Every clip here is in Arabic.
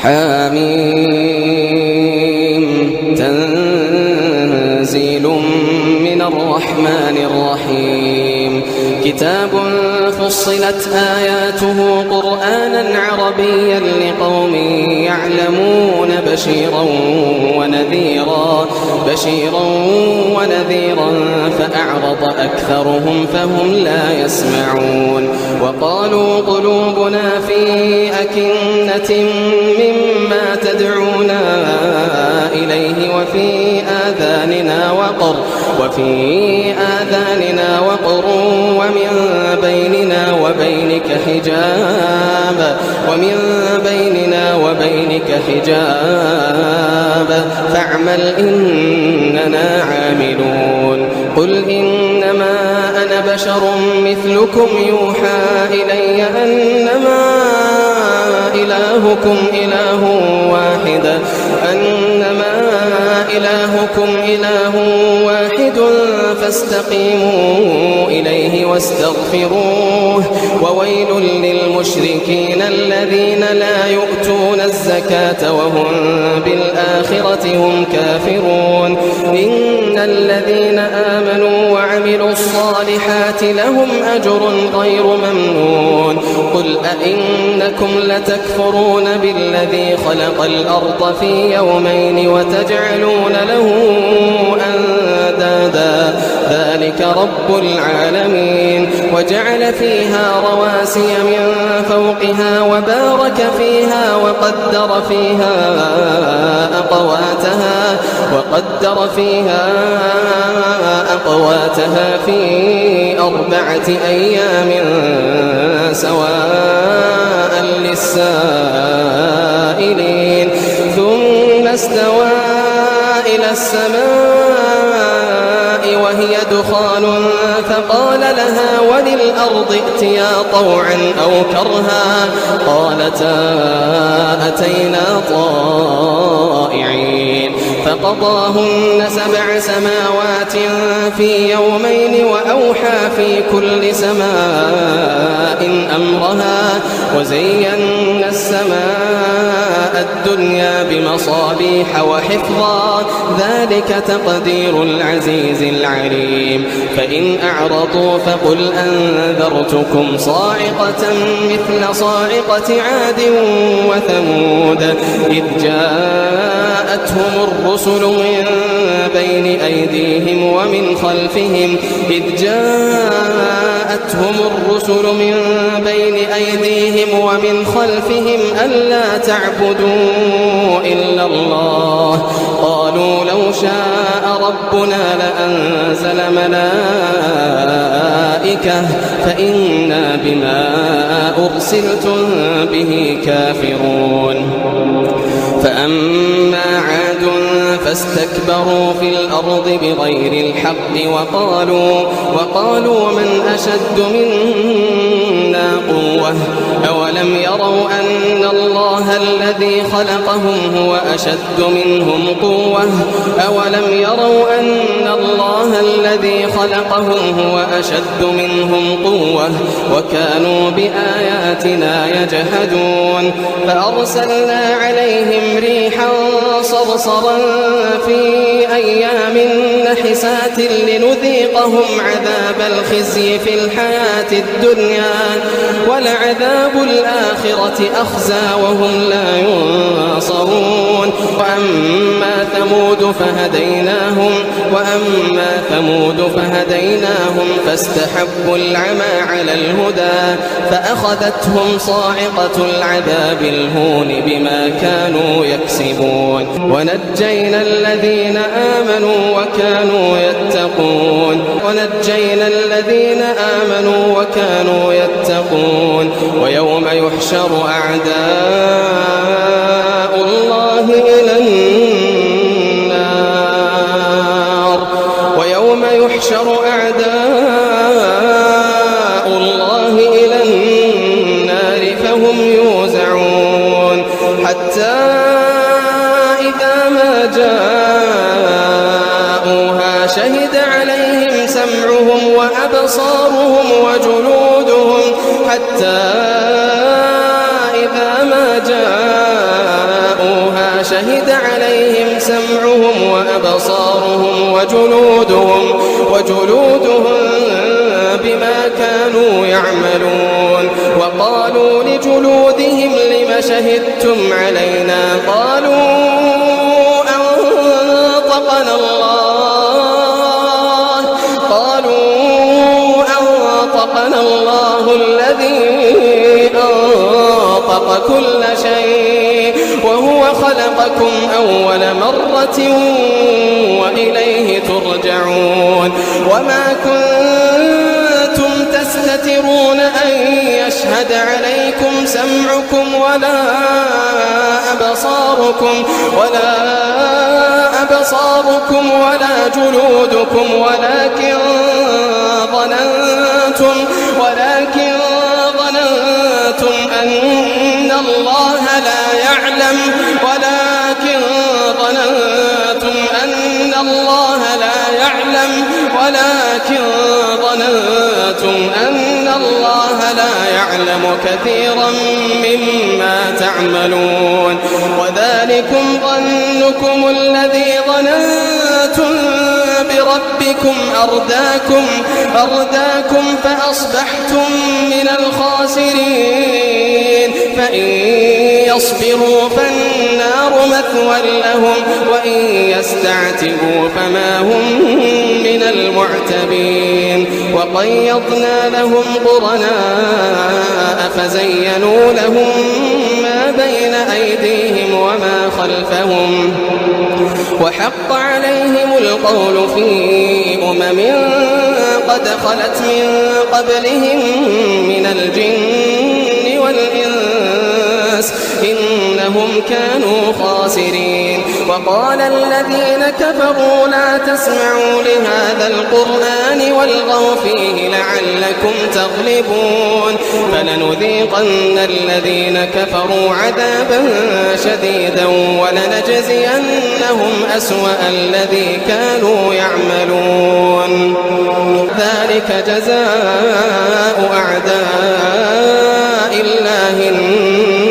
حميم تنزيل من الرحمن الرحيم كتاب فصلت آياته قرآنا عربيا لقوم يعلمون بشيرا ونذيرا فأعرض أكثرهم فهم لا يسمعون وقالوا قلوبنا في أكنة مما تدعونا إليه وفي آذاننا وقر ومن بيننا وبينك حجاب فاعمل إننا عاملون قل إنما أنا بشر مثلكم يوحى إلي أنما إلهكم إله واحد فاستقيموا إليه واستغفروه وويل للمشركين الذين لا يؤتون الزكاة وهم بالآخرة هم كافرون إن الذين آمنوا وعملوا الصالحات لهم أجر غير ممنون قل أئنكم لتكفرون بالذي خلق الأرض في يومين وتجعلون له أندادا ذلك رب العالمين وجعل فيها رواسي من فوقها وبارك فيها وقدر فيها أقواتها في 4 أيام سواء للسائلين ثم استوى إلى السماء وهي دخان فقال لها وللأرض ائتيا طوعا أو كرها قالتا أتينا طائعين فقضاهن 7 سماوات في يومين وأوحى في كل سماء أمرها وزينا السماء الدنيا بمصابيح وحفظا ذلك تقدير العزيز العليم فإن أعرضوا فقل أنذرتكم صاعقة مثل صاعقة عاد وثمود إذ جاءتهم الرسل من بين أيديهم ومن خلفهم ألا تعبدوا إلا الله قالوا لو شاء ربنا لأنزل ملائكة فإنا بما أرسلتم به كافرون فأما عاد فاستكبروا في الأرض بغير الحق وقالوا من أشد منا قوة أولم يروا أن الله الذي خلقهم هو أشد منهم قوة وكانوا بآياتنا يجحدون فأرسلنا عليهم ريحا صرصرا في أيام نحسات لنذيقهم عذاب الخزي في الحياة الدنيا ولعذاب الآخرة أخزى وهم لا ينصرون وأما ثمود فهديناهم فاستحبوا العمى على الهدى فأخذتهم صاعقة العذاب الهون بما كانوا يكسبون ونجينا الذين آمنوا وكانوا يتقون ويوم يحشر أعداء الله إلى النار فهم يوزعون حتى إذا ما جاءوها شهد عليهم سمعهم وأبصارهم وجلودهم حتى إذا ما جاءوها شهد عليهم سمعهم وأبصارهم وجلودهم بما كانوا يعملون. وقالوا لجلودهم لم شهدتم علينا؟ قالوا أنطقنا الله الذي أنطق كل شيء وهو خلقكم أول مرة وإليه ترجعون. وما كنتم تستترون أن يشهد عليكم سمعكم ولا أبصاركم ولا جلودكم ولكن ظننتم أن الله لا يعلم كثيرا مما تعملون. وذلكم ظنكم الذي ظننتم بربكم أرداكم فأصبحتم من الخاسرين. فإن يصبروا فالنار مثوى لهم وإن يستعتبوا فما هم من المعتبين. وقيضنا لهم قرناء فزينوا لهم ما بين أيديهم وما خلفهم وحق عليهم القول في قد خلت من قبلهم من الجن والإنس إنهم كانوا خاسرين. وقال الذين كفروا لا تسمعوا لهذا القرآن والغوا فيه لعلكم تغلبون. فلنذيقن الذين كفروا عذابا شديدا ولنجزينهم أسوأ الذي كانوا يعملون. ذلك جزاء أعداء الله النار.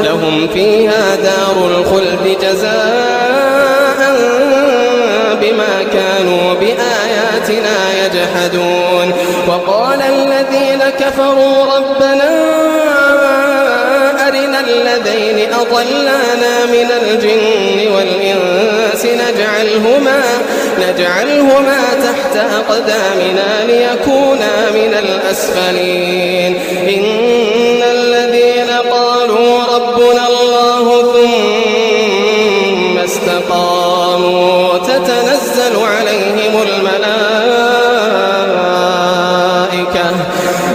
لهم فيها دار الخلد جزاء بما كانوا بآياتنا يجحدون. وقال الذين كفروا ربنا أرنا الذين أضلانا من الجن والإنس نجعلهما تحت أقدامنا ليكونا من الأسفلين. إن الذين قالوا ربنا الله ثم استقاموا تتنزل عليهم الملائكة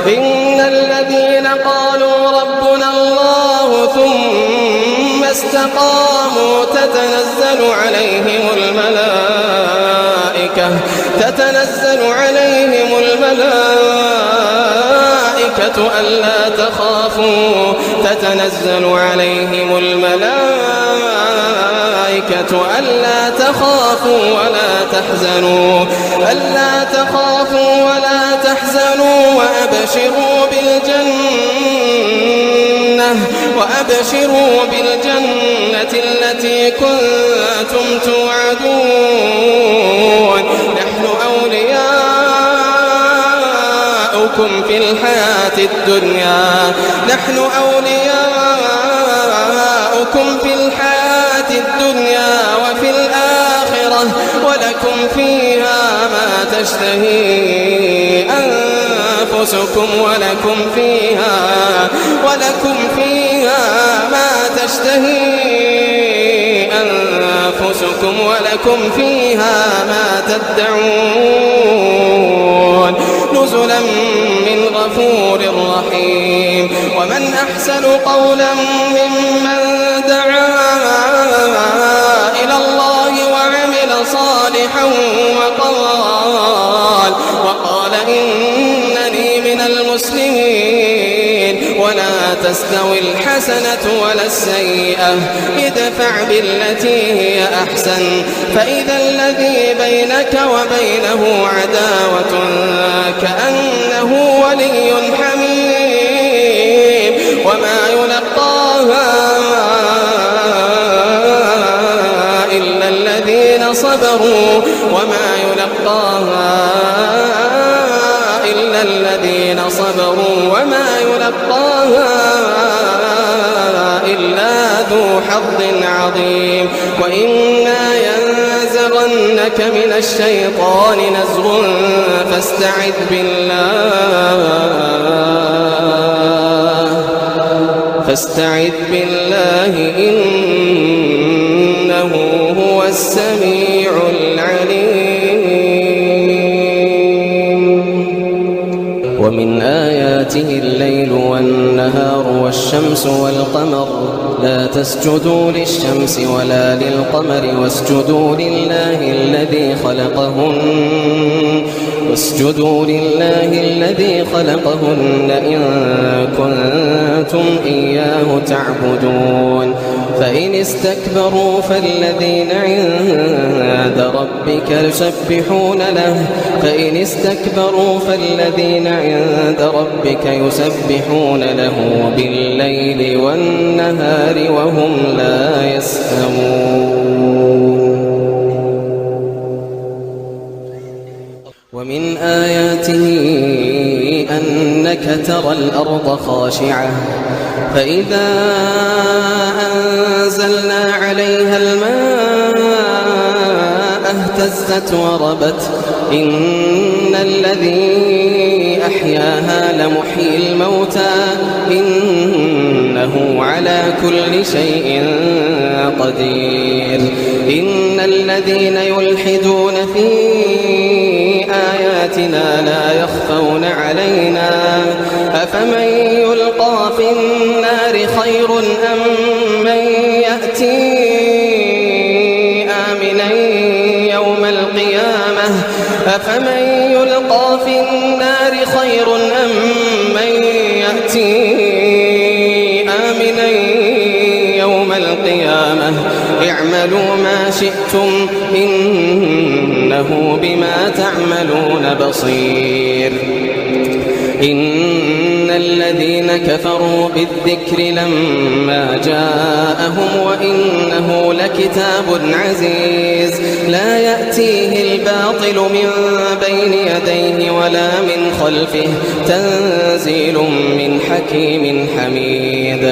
إن الذين قالوا ربنا الله ثم استقاموا تتنزل عليهم الملائكة ألا تخافوا ولا تحزنوا وأبشروا بالجنة التي كنتم توعدون. نحن أولياؤكم في الحياة الدنيا وفي الآخرة ولكم فيها ما تشتهي أنفسكم ولكم فيها ما تدعون. نزلا من غفور رحيم. ومن أحسن قولا ممن دعا إلى الله وعمل صالحا وقال إنني من المسلمين. ولا تستوي الحسنة ولا السيئة ادفع بالتي هي أحسن فإذا الذي بينك وبينه عداوة كأنه ولي حميم وما يلقاها إلا الذين صبروا وما يلقاها إلا الذين صبروا وما يلقاها إلا ذو حظ عظيم وإما ينزغنك من الشيطان نزغ فاستعذ بالله إنه هو السميع العليم ومن آياته الليل والنهار والشمس والقمر لا تسجدوا للشمس ولا للقمر واسجدوا لله الذي خلقهن إن كنتم إياه تعبدون فإن استكبروا فالذين عند ربك يسبحون له بالليل والنهار وهم لا يسأمون ومن آياته أنك ترى الأرض خاشعة فإذا أنزلنا عليها الماء اهتزت وربت إن الذي أحياها لمحيي الموتى إنه على كل شيء قدير إن الذين يلحدون في آياتنا لا يخفون علينا أفمن يلقى في النار خير أم من يأتي آمنا يوم القيامة أفمن يلقى في النار خير أم من يأتي آمنا يوم القيامة اعملوا ما شئتم إنه بما تعملون بصير إن الذين كفروا بالذكر لما جاءهم وإنه لكتاب عزيز لا يأتيه الباطل من بين يديه ولا من خلفه تنزيل من حكيم حميد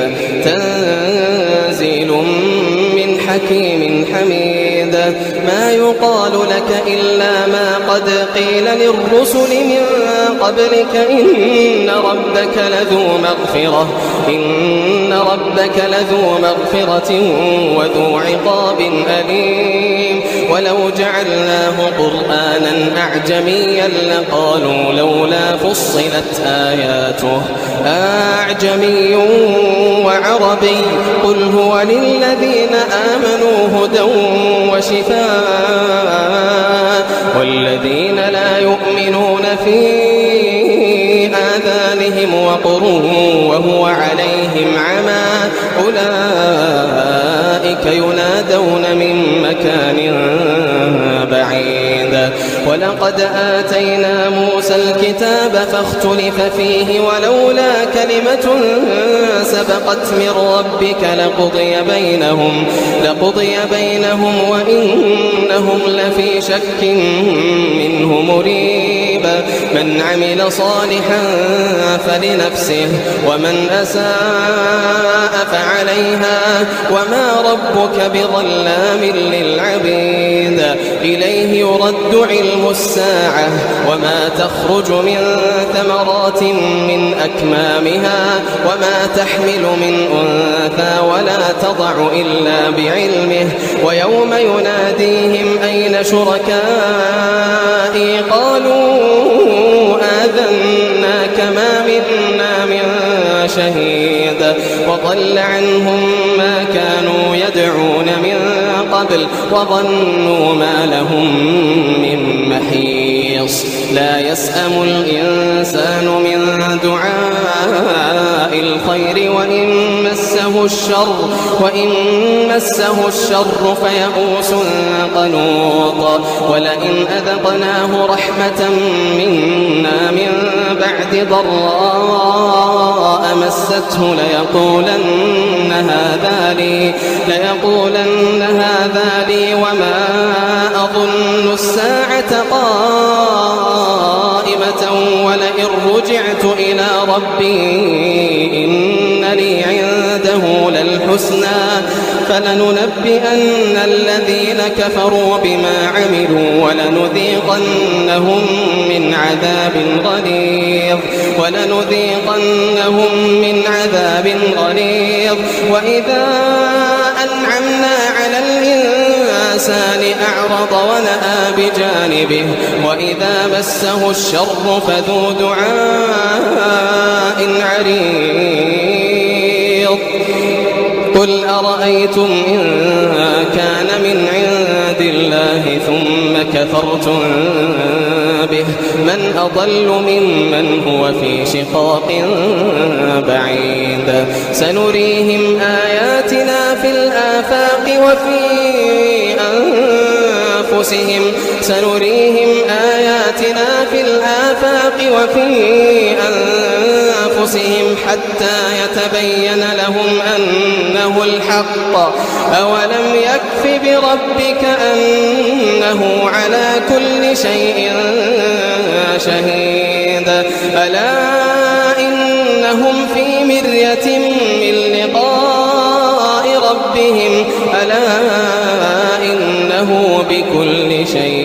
ما يقال لك إلا ما قد قيل للرسل من قبلك إن ربك لذو مغفرة وذو عقاب أليم ولو جعلناه قرآنا أعجميا لقالوا لولا فصلت آياته أعجمي وعربي قل هو للذين آمنوا هدى وشفاء والذين لا يؤمنون في آذانهم وقر وهو عليهم عمى أولئك ينادون من مكان بعيد ولقد آتينا موسى الكتاب فاختلف فيه ولولا كلمة سبقت من ربك لقضي بينهم وإنهم لفي شك منه مريب من عمل صالحا فلنفسه ومن أساء فعليها وما ربك بظلام للعبيد إليه يرد علم الساعة وما تخرج من ثمرات من أكمامها وما تحمل من أنثى ولا تضع إلا بعلمه ويوم يناديهم أين شركائي قالوا آذناك ما منا من شهيد وضل عنهم ما كانوا يدعون من قبل وظنوا ما لهم من محيص لا يسأم الإنسان من دعاء الخير وإن مسه الشر فيئوس قنوط ولئن أذقناه رحمة منا من بعد ضراء مسته ليقولن هذا لي وما أظن الساعة قائمة ولئن رجعت إلى ربي إن لي عنده للحسنى فلننبئن الذين كفروا بما عملوا ولنذيقنهم من عذاب غليظ وإذا أنعمنا على الإنسان أعرض ونأى بجانبه وإذا مسه الشر فذو دعاء عريض قل أرأيتم إن كان من عند الله ثم كفرتم به من أضل ممن هو في شقاق بعيد سنريهم آياتنا في الآفاق وفي أنفسهم حتى يتبين لهم أنه الحق أولم يكف بربك أنه على كل شيء شهيد ألا إنهم في مرية من لقاء ربهم ألا إنه بكل شيء